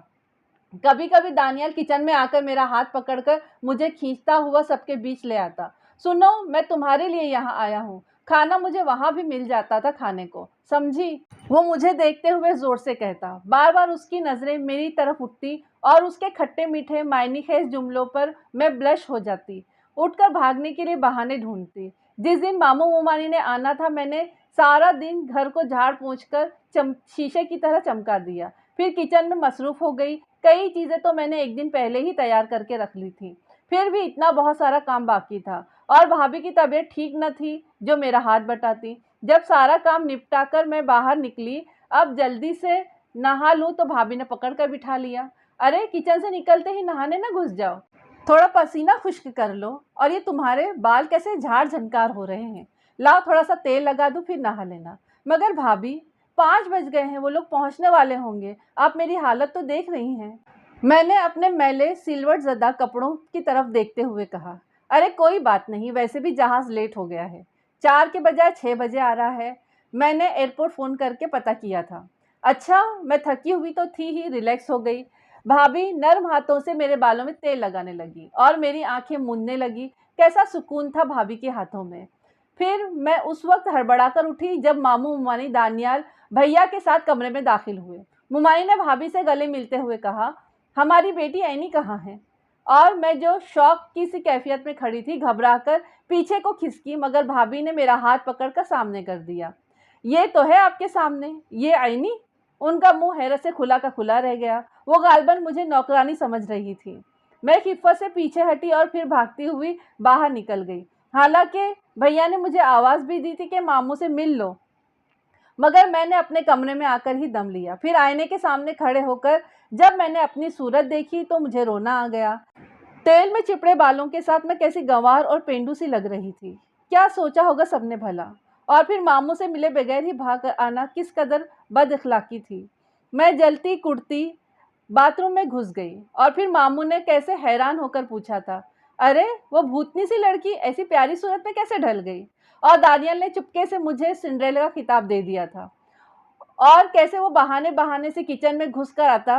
कभी कभी दानियाल किचन में आकर मेरा हाथ पकड़कर मुझे खींचता हुआ सबके बीच ले आता। सुनो, मैं तुम्हारे लिए यहाँ आया हूँ। खाना मुझे वहां भी मिल जाता था खाने को, समझी? वो मुझे देखते हुए जोर से कहता। बार बार उसकी नजरें मेरी तरफ उठती और उसके खट्टे मीठे मायनीखेज जुमलों पर मैं ब्लश हो जाती। उठकर भागने के लिए बहाने ढूंढती। जिस दिन मामू मुमानी ने आना था, मैंने सारा दिन घर को झाड़ पोंछ कर शीशे की तरह चमका दिया। फिर किचन में मसरूफ हो गई। कई चीज़ें तो मैंने एक दिन पहले ही तैयार करके रख ली थी। फिर भी इतना बहुत सारा काम बाकी था, और भाभी की तबीयत ठीक न थी जो मेरा हाथ बटाती। जब सारा काम निपटा कर मैं बाहर निकली, अब जल्दी से नहा लूँ तो भाभी ने पकड़ कर बिठा लिया। अरे किचन से निकलते ही नहाने न घुस जाओ, थोड़ा पसीना खुश्क कर लो। और ये तुम्हारे बाल कैसे झाड़ झनकार हो रहे हैं? लाओ थोड़ा सा तेल लगा दूँ, फिर नहा लेना। मगर भाभी, 5 बज गए हैं, वो लोग पहुंचने वाले होंगे। आप मेरी हालत तो देख रही हैं। मैंने अपने मैले सिलवट ज़दा कपड़ों की तरफ देखते हुए कहा। अरे कोई बात नहीं, वैसे भी जहाज़ लेट हो गया है। 4 के बजाय 6 बजे आ रहा है। मैंने एयरपोर्ट फ़ोन करके पता किया था। अच्छा, मैं थकी हुई तो थी ही, रिलैक्स हो गई। भाभी नर्म हाथों से मेरे बालों में तेल लगाने लगी और मेरी आंखें मूंदने लगी। कैसा सुकून था भाभी के हाथों में। फिर मैं उस वक्त हड़बड़ाकर उठी जब मामू मुमानी दानियाल भैया के साथ कमरे में दाखिल हुए। मुमानी ने भाभी से गले मिलते हुए कहा, हमारी बेटी ऐनी कहाँ है? और मैं जो शौक की सी कैफियत में खड़ी थी, घबराकर पीछे को खिसकी, मगर भाभी ने मेरा हाथ पकड़कर सामने कर दिया। ये तो है आपके सामने, ये ऐनी। उनका मुंह हैरत से खुला का खुला रह गया। वो गालबन मुझे नौकरानी समझ रही थी। मैं खिफ़्फ़त से पीछे हटी और फिर भागती हुई बाहर निकल गई। हालांकि भैया ने मुझे आवाज़ भी दी थी कि मामू से मिल लो, मगर मैंने अपने कमरे में आकर ही दम लिया। फिर आईने के सामने खड़े होकर जब मैंने अपनी सूरत देखी तो मुझे रोना आ गया। तेल में चिपड़े बालों के साथ मैं कैसी गंवार और पेंडू सी लग रही थी। क्या सोचा होगा सबने भला। और फिर मामू से मिले बगैर ही भाग आना किस कदर बद अखलाकी थी। मैं जलती कुड़ती बाथरूम में घुस गई और फिर मामू ने कैसे हैरान होकर पूछा था, अरे वो भूतनी सी लड़की ऐसी प्यारी सूरत में कैसे ढल गई। और दानियल ने चुपके से मुझे सिंड्रेला का खिताब दे दिया था। और कैसे वो बहाने बहाने से किचन में घुस कर आता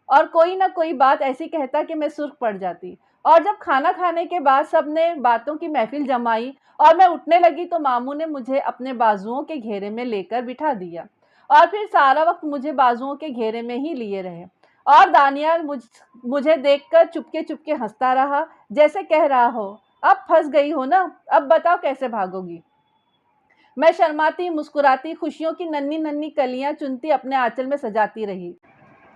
और कोई ना कोई बात ऐसी कहता कि मैं सुर्ख पड़ जाती। और जब खाना खाने के बाद सबने बातों की महफिल जमाई और मैं उठने लगी तो मामू ने मुझे अपने बाजुओं के घेरे में लेकर बिठा दिया और फिर सारा वक्त मुझे बाजुओं के घेरे में ही लिए रहे। और दानियाल मुझे देखकर चुपके चुपके हंसता रहा, जैसे कह रहा हो, अब फंस गई हो ना, अब बताओ कैसे भागोगी। मैं शर्माती मुस्कुराती खुशियों की नन्ही नन्ही कलियां चुनती अपने आंचल में सजाती रही।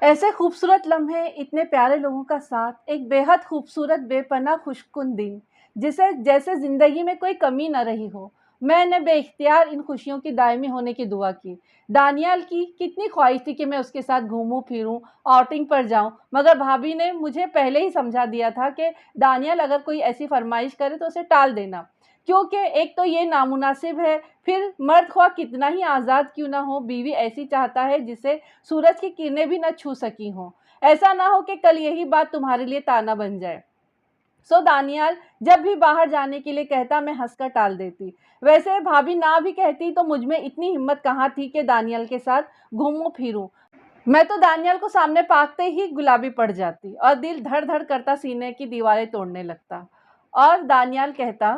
ऐसे खूबसूरत लम्हे, इतने प्यारे लोगों का साथ, एक बेहद खूबसूरत बेपनाह खुशकुन दिन, जिसे जैसे जिंदगी में कोई कमी न रही हो। मैंने बेइख्तियार इन खुशियों की दायमी होने की दुआ की। दानियाल की कितनी ख्वाहिश थी कि मैं उसके साथ घूमूं फिरूं, आउटिंग पर जाऊं, मगर भाभी ने मुझे पहले ही समझा दिया था कि दानियाल अगर कोई ऐसी फरमाइश करे तो उसे टाल देना, क्योंकि एक तो ये नामुनासिब है, फिर मर्द ख्वाह कितना ही आज़ाद क्यों ना हो, बीवी ऐसी चाहता है जिसे सूरज की किरणें भी न छू सकी हों। ऐसा ना हो कि कल यही बात तुम्हारे लिए ताना बन जाए। सो दानियाल जब भी बाहर जाने के लिए कहता मैं हंसकर टाल देती। वैसे भाभी ना भी कहती तो मुझ में इतनी हिम्मत कहाँ थी कि दानियाल के साथ घूमूं फिरूं। मैं तो दानियाल को सामने पाकते ही गुलाबी पड़ जाती और दिल धड़ धड़ करता सीने की दीवारें तोड़ने लगता। और दानियाल कहता,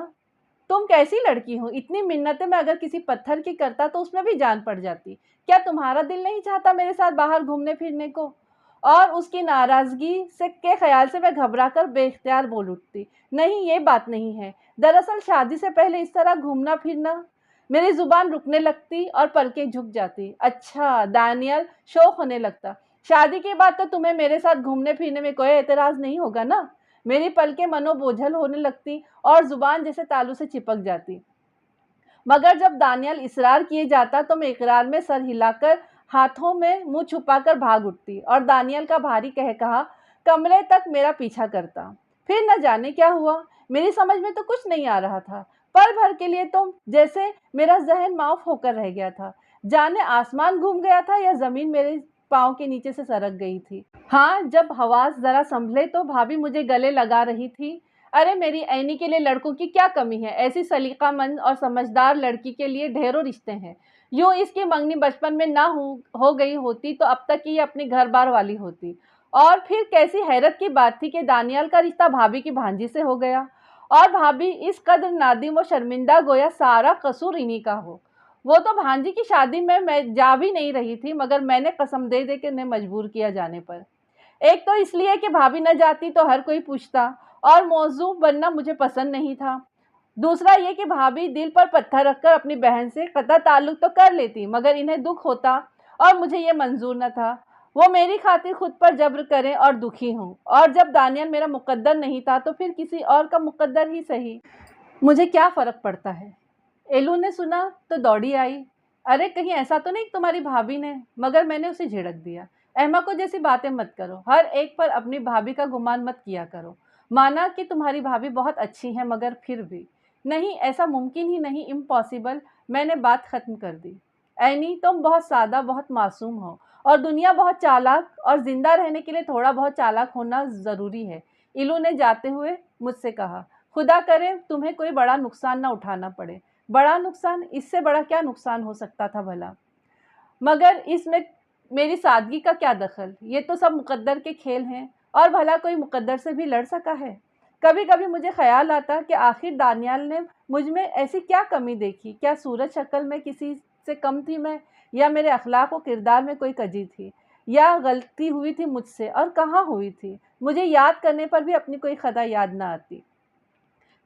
तुम कैसी लड़की हो, इतनी मिन्नतें मैं अगर किसी पत्थर की करता तो उसमें भी जान पड़ जाती। क्या तुम्हारा दिल नहीं चाहता मेरे साथ बाहर घूमने फिरने को। और उसकी नाराजगी से के ख्याल से मैं घबरा कर बेख्तियार बोल उठती, नहीं ये बात नहीं है, दरअसल शादी से पहले इस तरह घूमना फिरना। मेरी जुबान रुकने लगती और पलकें झुक जाती। अच्छा, दानियल शौक होने लगता, शादी के बाद तो तुम्हें मेरे साथ घूमने फिरने में कोई एतराज़ नहीं होगा ना। मेरी पलकें मनो बोझल होने लगती और जुबान जैसे तालू से चिपक जाती। मगर जब दानियल इसरार किए जाता तो मैं इकरार में सर हिलाकर हाथों में मुंह छुपाकर भाग उठती और दानियल का भारी कह कहा कमरे तक मेरा पीछा करता। फिर न जाने क्या हुआ, मेरी समझ में तो कुछ नहीं आ रहा था। पल भर के लिए तो जैसे मेरा जहन माफ होकर रह गया था, जाने आसमान घूम गया था या जमीन मेरे पाँव के नीचे से सरक गई थी। हाँ, जब हवास जरा संभले तो भाभी मुझे गले लगा रही थी, अरे मेरी ऐनी के लिए लड़कों की क्या कमी है, ऐसी सलीकामंद और समझदार लड़की के लिए ढेरों रिश्ते हैं। यूँ इसकी मंगनी बचपन में ना हो गई होती तो अब तक ये अपनी घर बार वाली होती। और फिर कैसी हैरत की बात थी कि दानियाल का रिश्ता भाभी की भांजी से हो गया और भाभी इस कदर नादिम व शर्मिंदा गोया सारा कसूर इन्हीं का हो। वो तो भांजी की शादी में मैं जा भी नहीं रही थी, मगर मैंने कसम दे दे के उन्हें मजबूर किया जाने पर। एक तो इसलिए कि भाभी न जाती तो हर कोई पूछता और मौजू बनना मुझे पसंद नहीं था। दूसरा ये कि भाभी दिल पर पत्थर रखकर अपनी बहन से कतई ताल्लुक तो कर लेती, मगर इन्हें दुख होता और मुझे ये मंजूर न था। वो मेरी खातिर खुद पर जब्र करें और दुखी हों, और जब दानियल मेरा मुकद्दर नहीं था तो फिर किसी और का मुकद्दर ही सही, मुझे क्या फ़र्क पड़ता है। एलू ने सुना तो दौड़ी आई, अरे कहीं ऐसा तो नहीं तुम्हारी भाभी ने, मगर मैंने उसे झिड़क दिया, अहमकों जैसी बातें मत करो, हर एक पर अपनी भाभी का गुमान मत किया करो। माना कि तुम्हारी भाभी बहुत अच्छी है, मगर फिर भी नहीं, ऐसा मुमकिन ही नहीं, इम्पॉसिबल। मैंने बात ख़त्म कर दी। ऐनी तुम बहुत सादा, बहुत मासूम हो और दुनिया बहुत चालाक, और ज़िंदा रहने के लिए थोड़ा बहुत चालाक होना ज़रूरी है। इलू ने जाते हुए मुझसे कहा, खुदा करे तुम्हें कोई बड़ा नुकसान ना उठाना पड़े। बड़ा नुकसान? इससे बड़ा क्या नुकसान हो सकता था भला। मगर इसमें मेरी सादगी का क्या दखल, ये तो सब मुकद्दर के खेल हैं, और भला कोई मुकद्दर से भी लड़ सका है। कभी कभी मुझे ख्याल आता कि आखिर दानियाल ने मुझ में ऐसी क्या कमी देखी, क्या सूरत शक्ल में किसी से कम थी मैं, या मेरे अखलाक व किरदार में कोई कजी थी, या गलती हुई थी मुझसे और कहाँ हुई थी। मुझे याद करने पर भी अपनी कोई खता याद ना आती।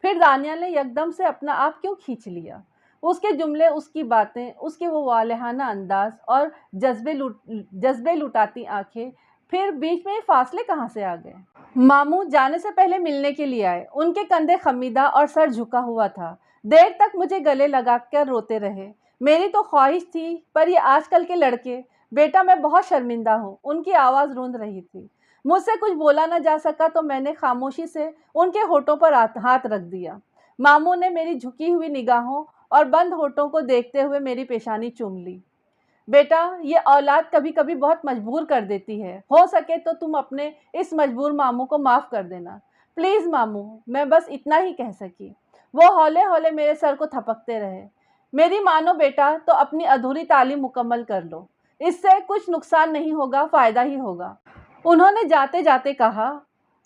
फिर दानियाल ने यकदम से अपना आप क्यों खींच लिया। उसके जुमले, उसकी बातें, उसके वो वालेहाना अंदाज और जज्बे लुटाती आंखें, फिर बीच में ये फासले कहाँ से आ गए। मामू जाने से पहले मिलने के लिए आए, उनके कंधे खमीदा और सर झुका हुआ था। देर तक मुझे गले लगाकर रोते रहे। मेरी तो ख्वाहिश थी, पर ये आजकल के लड़के بیٹا میں بہت شرمندہ ہوں۔ ان کی آواز روند رہی تھی۔ مجھ سے کچھ بولا نہ جا سکا تو میں نے خاموشی سے ان کے ہونٹوں پر ہاتھ رکھ دیا۔ ماموں نے میری جھکی ہوئی نگاہوں اور بند ہونٹوں کو دیکھتے ہوئے میری پیشانی چوم لی۔ بیٹا، یہ اولاد کبھی کبھی بہت مجبور کر دیتی ہے، ہو سکے تو تم اپنے اس مجبور ماموں کو معاف کر دینا۔ پلیز ماموں، میں بس اتنا ہی کہہ سکی۔ وہ ہولے ہولے میرے سر کو تھپکتے رہے۔ میری مانو بیٹا تو اپنی ادھوری تعلیم مکمل کر لو، اس سے کچھ نقصان نہیں ہوگا، فائدہ ہی ہوگا، انہوں نے جاتے جاتے کہا،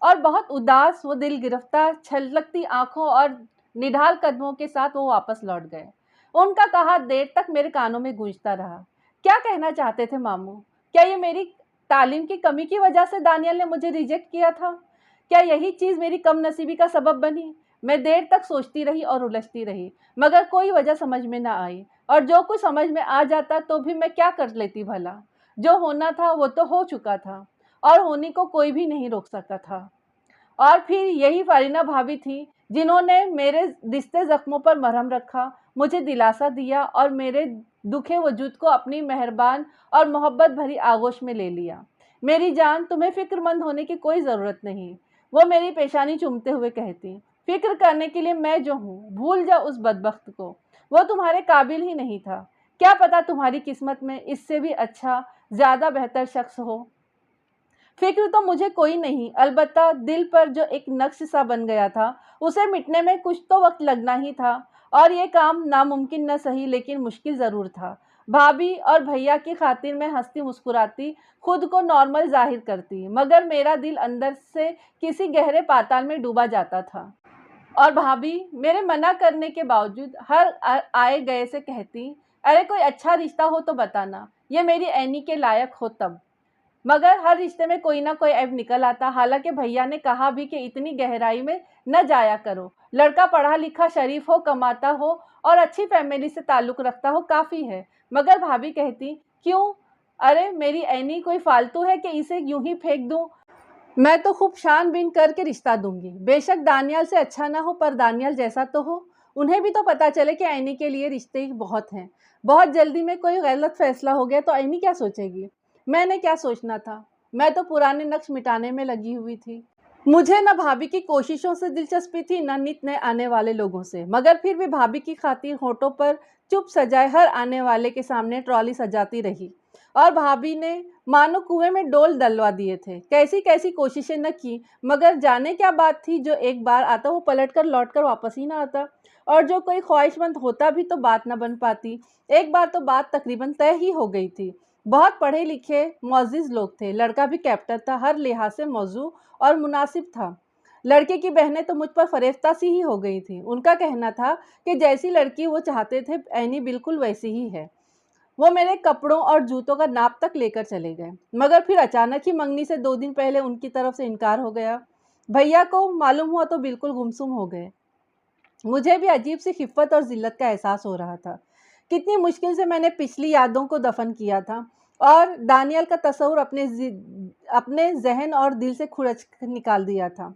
اور بہت اداس و دل گرفتہ چھلکتی آنکھوں اور نڈھال قدموں کے ساتھ وہ واپس لوٹ گئے۔ ان کا کہا دیر تک میرے کانوں میں گونجتا رہا۔ کیا کہنا چاہتے تھے ماموں؟ کیا یہ میری تعلیم کی کمی کی وجہ سے دانیال نے مجھے ریجیکٹ کیا تھا؟ کیا یہی چیز میری کم نصیبی کا سبب بنی؟ میں دیر تک سوچتی رہی اور الجھتی رہی، مگر کوئی وجہ سمجھ میں نہ آئی، اور جو کچھ سمجھ میں آ جاتا تو بھی میں کیا کر لیتی بھلا؟ جو ہونا تھا وہ تو ہو چکا تھا، اور ہونے کو کوئی بھی نہیں روک سکا تھا۔ اور پھر یہی فارینہ بھابھی تھی جنہوں نے میرے رشتے زخموں پر مرہم رکھا، مجھے دلاسا دیا اور میرے دکھے وجود کو اپنی مہربان اور محبت بھری آغوش میں لے لیا۔ میری جان، تمہیں فکر مند ہونے کی کوئی ضرورت نہیں، وہ میری پیشانی چومتے ہوئے کہتی۔ فکر کرنے کے لیے میں جو ہوں، بھول جاؤ اس بدبخت کو، وہ تمہارے قابل ہی نہیں تھا۔ کیا پتا تمہاری قسمت میں اس سے بھی اچھا، زیادہ بہتر شخص ہو۔ فکر تو مجھے کوئی نہیں، البتہ دل پر جو ایک نقش سا بن گیا تھا، اسے مٹنے میں کچھ تو وقت لگنا ہی تھا، اور یہ کام ناممکن نہ سہی لیکن مشکل ضرور تھا۔ بھابھی اور بھیا کی خاطر میں ہنستی مسکراتی، خود کو نارمل ظاہر کرتی، مگر میرا دل اندر سے کسی گہرے پاتال میں ڈوبا جاتا تھا۔ اور بھابھی میرے منع کرنے کے باوجود ہر آئے گئے سے کہتی، ارے کوئی اچھا رشتہ ہو تو بتانا، یہ میری عینی کے لائق ہو تب۔ مگر ہر رشتے میں کوئی نہ کوئی عیب نکل آتا، حالانکہ بھیا نے کہا بھی کہ اتنی گہرائی میں نہ جایا کرو، لڑکا پڑھا لکھا شریف ہو، کماتا ہو اور اچھی فیملی سے تعلق رکھتا ہو کافی ہے۔ مگر بھابھی کہتی، کیوں؟ ارے میری عینی کوئی فالتو ہے کہ اسے یوں ہی پھینک دوں؟ میں تو خوب شان بین کر کے رشتہ دوں گی، بے شک دانیال سے اچھا نہ ہو پر دانیال جیسا تو ہو۔ انہیں بھی تو پتا چلے کہ عینی کے لیے رشتے بہت ہیں۔ بہت جلدی میں کوئی غلط فیصلہ ہو گیا تو عینی کیا سوچے گی؟ میں نے کیا سوچنا تھا؟ میں تو پرانے نقش مٹانے میں لگی ہوئی تھی۔ مجھے نہ بھابھی کی کوششوں سے دلچسپی تھی، نہ نت نئے آنے والے لوگوں سے، مگر پھر بھی بھابھی کی خاطر ہونٹوں پر چپ سجائے ہر آنے والے کے سامنے ٹرالی سجاتی رہی، اور بھابھی نے مانو کنویں میں ڈول ڈلوا دیے تھے۔ کیسی کیسی کوششیں نہ کی، مگر جانے کیا بات تھی، جو ایک بار آتا وہ پلٹ کر لوٹ کر واپس ہی نہ آتا، اور جو کوئی خواہش مند ہوتا بھی تو بات نہ بن پاتی۔ ایک بار تو بات تقریباً طے ہی ہو گئی تھی۔ بہت پڑھے لکھے معزز لوگ تھے، لڑکا بھی کیپٹن تھا، ہر لحاظ سے موزوں اور مناسب تھا۔ لڑکے کی بہنیں تو مجھ پر فریفتہ سی ہی ہو گئی تھیں، ان کا کہنا تھا کہ جیسی لڑکی وہ چاہتے تھے عینی بالکل ویسی ہی ہے۔ وہ میرے کپڑوں اور جوتوں کا ناپ تک لے کر چلے گئے، مگر پھر اچانک ہی منگنی سے 2 دن پہلے ان کی طرف سے انکار ہو گیا۔ بھیا کو معلوم ہوا تو بالکل گمسم ہو گئے۔ مجھے بھی عجیب سی خفت اور ذلت کا احساس ہو رہا تھا۔ کتنی مشکل سے میں نے پچھلی یادوں کو دفن کیا تھا، اور دانیال کا تصور اپنے ذہن اور دل سے کھرچ نکال دیا تھا،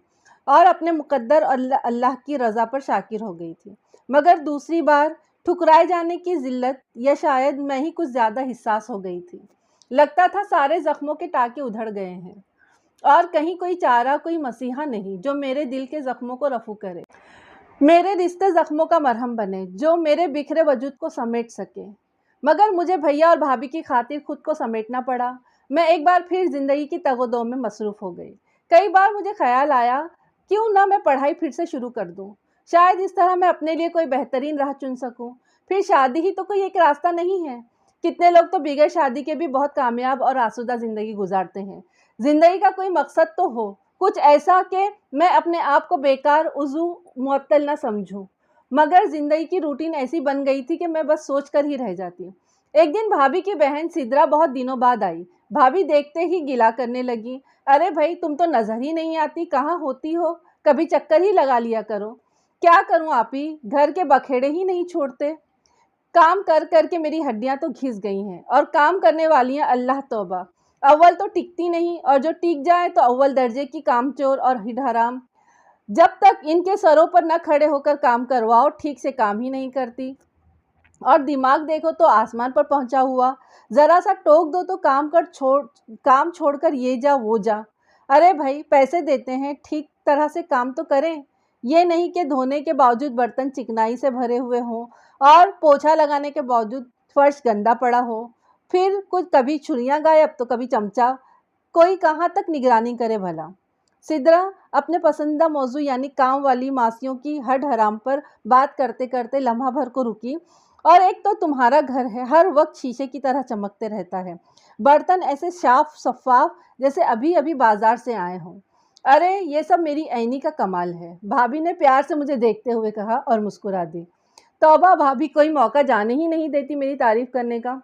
اور اپنے مقدر اللہ کی رضا پر شاکر ہو گئی تھی۔ مگر دوسری بار ٹھکرائے جانے کی ذلت، یا شاید میں ہی کچھ زیادہ حساس ہو گئی تھی۔ لگتا تھا سارے زخموں کے ٹانکے ادھڑ گئے ہیں، اور کہیں کوئی چارہ، کوئی مسیحا نہیں جو میرے دل کے زخموں کو رفو کرے، میرے رشتے زخموں کا مرہم بنے، جو میرے بکھرے وجود کو سمیٹ سکے۔ مگر مجھے بھیا اور بھابھی کی خاطر خود کو سمیٹنا پڑا۔ میں ایک بار پھر زندگی کی تگ و دو میں مصروف ہو گئی۔ کئی بار مجھے خیال آیا، کیوں نہ میں پڑھائی پھر سے شروع کر دوں، شاید اس طرح میں اپنے لیے کوئی بہترین راہ چن سکوں۔ پھر شادی ہی تو کوئی ایک راستہ نہیں ہے۔ کتنے لوگ تو بغیر شادی کے بھی بہت کامیاب اور آسودہ زندگی گزارتے ہیں۔ زندگی کا کوئی مقصد تو ہو، کچھ ایسا کہ میں اپنے آپ کو بیکار، عضو، معطل نہ سمجھوں۔ مگر زندگی کی روٹین ایسی بن گئی تھی کہ میں بس سوچ کر ہی رہ جاتی۔ ایک دن بھابھی کی بہن سدرا بہت دنوں بعد آئی۔ بھابھی دیکھتے ہی گلا کرنے لگی، ارے بھائی تم تو نظر ہی نہیں آتی، کہاں ہوتی ہو؟ کبھی چکر ہی لگا لیا کرو۔ کیا کروں آپی، گھر کے بکھیڑے ہی نہیں چھوڑتے۔ کام کر کر کے میری ہڈیاں تو گھس گئی ہیں، اور کام کرنے والیاں اللہ توبہ، اول تو ٹکتی نہیں، اور جو ٹک جائیں تو اول درجے کی کام چور اور ہڈ حرام۔ جب تک ان کے سروں پر نہ کھڑے ہو کر کام کرواؤ، ٹھیک سے کام ہی نہیں کرتی۔ और दिमाग देखो तो आसमान पर पहुंचा हुआ। ज़रा सा टोक दो तो काम छोड़कर ये जा वो जा। अरे भाई, पैसे देते हैं, ठीक तरह से काम तो करें। ये नहीं कि धोने के बावजूद बर्तन चिकनाई से भरे हुए हों और पोछा लगाने के बावजूद फर्श गंदा पड़ा हो। फिर कुछ कभी छुरियां गायब तो कभी चमचा। कोई कहाँ तक निगरानी करे भला। सिद्रा अपने पसंदीदा मौजू यानी काम वाली मासियों की हड हराम पर बात करते करते लम्हा भर को रुकी। और एक तो तुम्हारा घर है, हर वक्त शीशे की तरह चमकते रहता है। बर्तन ऐसे साफ शफाफ जैसे अभी अभी बाजार से आए हों। अरे ये सब मेरी ऐनी का कमाल है, भाभी ने प्यार से मुझे देखते हुए कहा और मुस्कुरा दी। तौबा, भाभी कोई मौका जाने ही नहीं देती मेरी तारीफ करने का।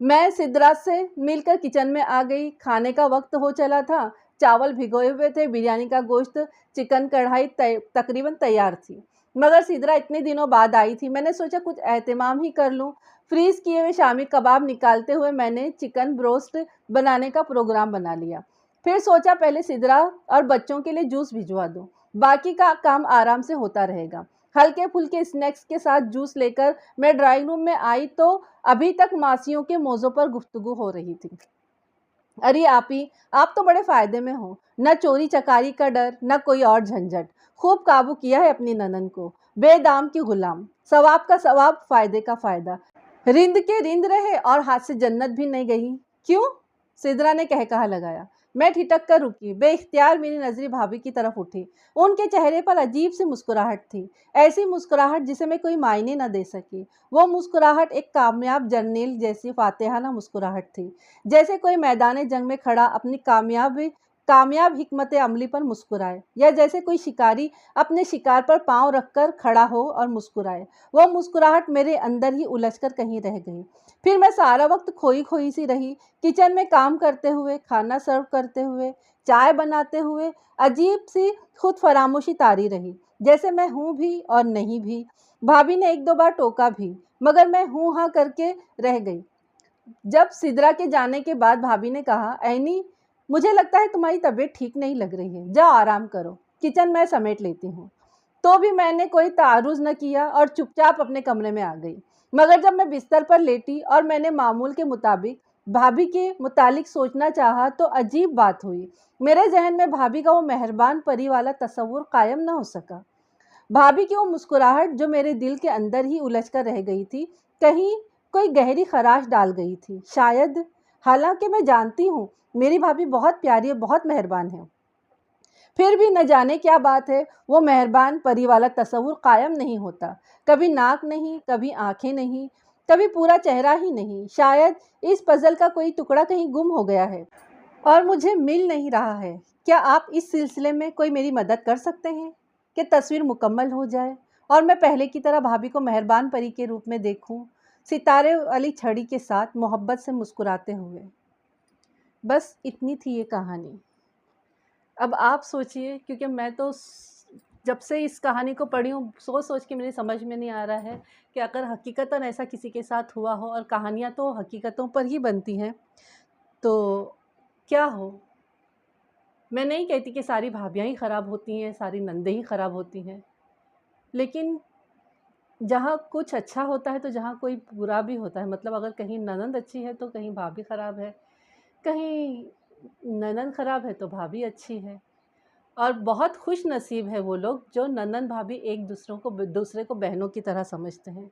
मैं सिद्रा से मिलकर किचन में आ गई। खाने का वक्त हो चला था। चावल भिगोए हुए थे, बिरयानी का गोश्त, चिकन कढ़ाई तकरीबन तैयार थी। मगर सिद्रा इतने दिनों बाद आई थी, मैंने सोचा कुछ एहतमाम ही कर लूं। फ्रीज किए हुए शामी कबाब निकालते हुए मैंने चिकन ब्रोस्ट बनाने का प्रोग्राम बना लिया। फिर सोचा पहले सिद्रा और बच्चों के लिए जूस भिजवा दूं, बाकी का काम आराम से होता रहेगा। हल्के फुल्के स्नैक्स के साथ जूस लेकर मैं ड्राइंग रूम में आई तो अभी तक मासियों के मौज़ों पर गुफ्तगू हो रही थी। अरे आपी, आप तो बड़े फायदे में हो, न चोरी चकारी का डर न कोई और झंझट। खूब काबू किया है अपनी ननन को, बेदाम की गुलाम, सवाब का सवाब, फायदे का फायदा। रिंद के रिंद रहे और हाथ से जन्नत भी नहीं गई। क्यों? सिद्रा ने कह कहा लगाया। मैं ठिठक कर रुकी। बेइख्तियार मेरी नजरें भाभी की तरफ उठी। उनके चेहरे पर अजीब सी मुस्कुराहट थी, ऐसी मुस्कुराहट जिसे मैं कोई मायने न दे सकी। वो मुस्कुराहट एक कामयाब जर्नेल जैसी फातेहाना मुस्कुराहट थी, जैसे कोई मैदान जंग में खड़ा अपनी कामयाब हिकमत अमली पर मुस्कुराए, या जैसे कोई शिकारी अपने शिकार पर पांव रखकर खड़ा हो और मुस्कुराए। वो मुस्कुराहट मेरे अंदर ही उलझकर कहीं रह गई। फिर मैं सारा वक्त खोई खोई सी रही, किचन में काम करते हुए, खाना सर्व करते हुए, चाय बनाते हुए अजीब सी खुद फरामोशी तारी रही, जैसे मैं हूँ भी और नहीं भी। भाभी ने एक दो बार टोका भी, मगर मैं हूँ हाँ करके रह गई। जब सिद्रा के जाने के बाद भाभी ने कहा, ऐनी मुझे लगता है तुम्हारी तबीयत ठीक नहीं लग रही है, जाओ आराम करो, किचन मैं समेट लेती हूँ। तो भी मैंने कोई तारुज न किया और चुपचाप अपने कमरे में आ गई। मगर जब मैं बिस्तर पर लेटी और मैंने मामूल के मुताबिक भाभी के मुतालिक सोचना चाहा तो अजीब बात हुई। मेरे जहन में भाभी का वो मेहरबान परी वाला तस्वुर कायम न हो सका। भाभी की वो मुस्कुराहट जो मेरे दिल के अंदर ही उलझ कर रह गई थी, कहीं कोई गहरी खराश डाल गई थी शायद। हालांकि मैं जानती हूँ मेरी भाभी बहुत प्यारी और बहुत मेहरबान है, फिर भी न जाने क्या बात है, वो मेहरबान परी वाला तस्वुर कायम नहीं होता। कभी नाक नहीं, कभी आंखें नहीं, कभी पूरा चेहरा ही नहीं। शायद इस पजल का कोई टुकड़ा कहीं गुम हो गया है और मुझे मिल नहीं रहा है। क्या आप इस सिलसिले में कोई मेरी मदद कर सकते हैं कि तस्वीर मुकम्मल हो जाए और मैं पहले की तरह भाभी को मेहरबान परी के रूप में देखूं, सितारे वाली छड़ी के साथ मोहब्बत से मुस्कुराते हुए। बस इतनी थी ये कहानी। अब आप सोचिए, क्योंकि मैं तो जब से इस कहानी को पढ़ी हूँ सोच सोच के मेरी समझ में नहीं आ रहा है कि अगर हकीकतन ऐसा किसी के साथ हुआ हो, और कहानियाँ तो हकीकतों पर ही बनती हैं, तो क्या हो। मैं नहीं कहती कि सारी भाभियाँ ही ख़राब होती हैं, सारी नंदें ही ख़राब होती हैं, लेकिन जहाँ कुछ अच्छा होता है तो जहाँ कोई बुरा भी होता है। मतलब अगर कहीं ननंद अच्छी है तो कहीं भाभी ख़राब है, कहीं ननंद ख़राब है तो भाभी अच्छी है। और बहुत खुश नसीब है वो लोग जो ननंद भाभी एक दूसरे को बहनों की तरह समझते हैं।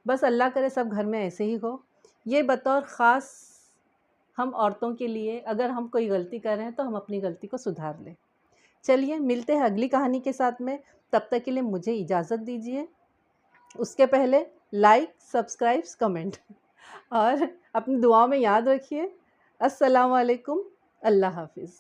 बस अल्लाह करे सब घर में ऐसे ही हो। ये बतौर ख़ास हम औरतों के लिए, अगर हम कोई गलती कर रहे हैं तो हम अपनी गलती को सुधार लें। चलिए मिलते हैं अगली कहानी के साथ में, तब तक के लिए मुझे इजाज़त दीजिए। उसके पहले लाइक, सब्सक्राइब, कमेंट और अपनी दुआओं में याद रखिए। अस्सलाम वालेकुम, अल्लाह हाफ़िज़।